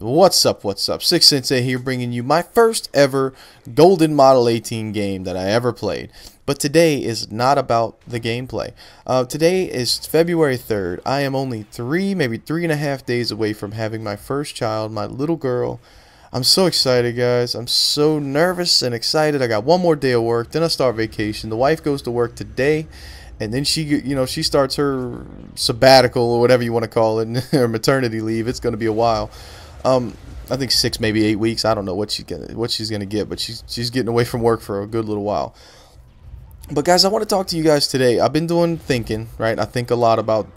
What's up, what's up? Sik Sensei here, bringing you my first ever Golden Model 18 game that I ever played. But today is not about the gameplay. Today is February 3rd. I am only maybe 3.5 days away from having my first child, my little girl. I'm so excited, guys. I'm so nervous and excited. I got one more day of work, then I start vacation. The wife goes to work today. And then she starts her sabbatical or whatever you want to call it, her maternity leave. It's going to be a while. I think 6, maybe 8 weeks. I don't know what she's gonna get, but she's getting away from work for a good little while. But guys, I want to talk to you guys today. I've been doing thinking, right? I think a lot about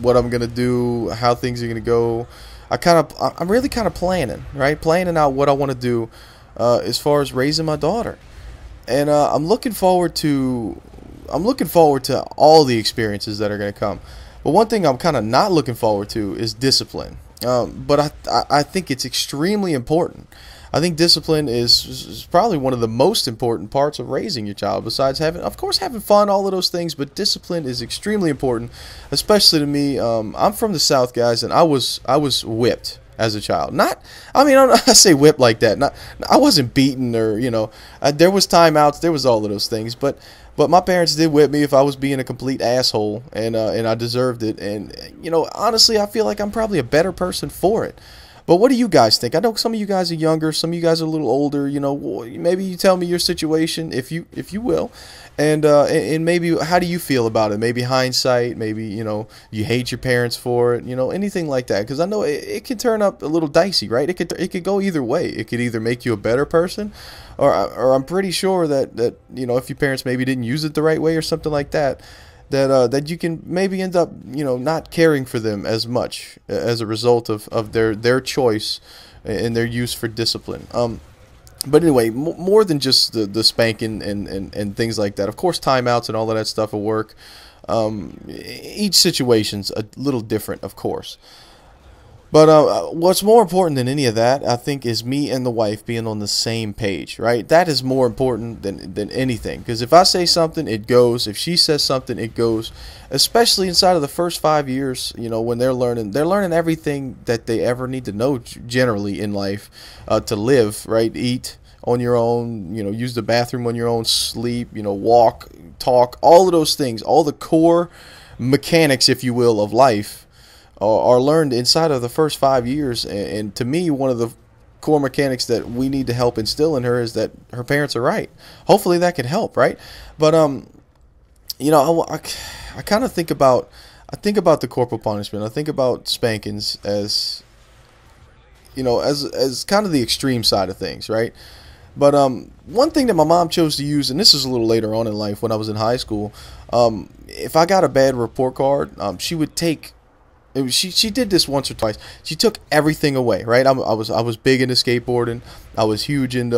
what I'm gonna do, how things are gonna go. I'm really kind of planning, right? Planning out what I want to do as far as raising my daughter, and I'm looking forward to all the experiences that are going to come. But one thing I'm kind of not looking forward to is discipline. But I think it's extremely important. I think discipline is probably one of the most important parts of raising your child, besides of course, having fun, all of those things. But discipline is extremely important, especially to me. I'm from the South, guys, and I was whipped as a child. I say whipped like that. I wasn't beaten or, there was timeouts, there was all of those things, but my parents did whip me if I was being a complete asshole, and I deserved it. And honestly, I feel like I'm probably a better person for it. But what do you guys think? I know some of you guys are younger, some of you guys are a little older. Maybe you tell me your situation, if you will, and maybe how do you feel about it? Maybe hindsight, maybe you hate your parents for it, anything like that. Because I know it can turn up a little dicey, right? It could go either way. It could either make you a better person, or I'm pretty sure that if your parents maybe didn't use it the right way or something like that. That you can maybe end up not caring for them as much as a result of their choice and their use for discipline. But anyway, more than just the spanking and things like that. Of course, timeouts and all of that stuff will work. Each situation's a little different, of course. But what's more important than any of that, I think, is me and the wife being on the same page, right? That is more important than anything. Because if I say something, it goes. If she says something, it goes. Especially inside of the first 5 years, when they're learning everything that they ever need to know generally in life to live, right? Eat on your own, use the bathroom on your own, sleep, walk, talk, all of those things, all the core mechanics, if you will, of life. Are learned inside of the first 5 years, and to me, one of the core mechanics that we need to help instill in her is that her parents are right. Hopefully, that can help, right? But I kind of think about the corporal punishment. I think about spankings as as kind of the extreme side of things, right? But one thing that my mom chose to use, and this is a little later on in life when I was in high school, if I got a bad report card, she would take. She did this once or twice. She took everything away, right? I was big into skateboarding. I was huge into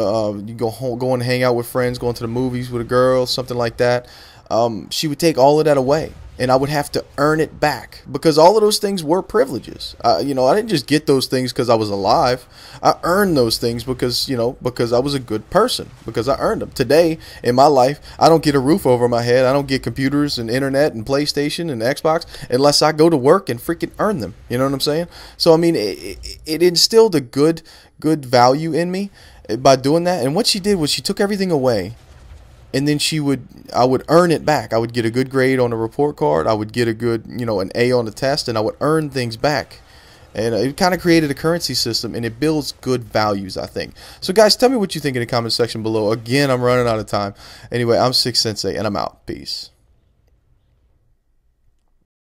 going and hang out with friends, going to the movies with a girl, something like that. She would take all of that away, and I would have to earn it back, because all of those things were privileges. I didn't just get those things because I was alive. I earned those things because I was a good person, because I earned them. Today in my life, I don't get a roof over my head. I don't get computers and internet and PlayStation and Xbox unless I go to work and freaking earn them. You know what I'm saying? So I mean, it instilled a good value in me by doing that. And what she did was she took everything away. And then I would earn it back. I would get a good grade on a report card. I would get a good, an A on the test, and I would earn things back. And it kind of created a currency system, and it builds good values, I think. So, guys, tell me what you think in the comment section below. Again, I'm running out of time. Anyway, I'm Sik Sensei, and I'm out. Peace.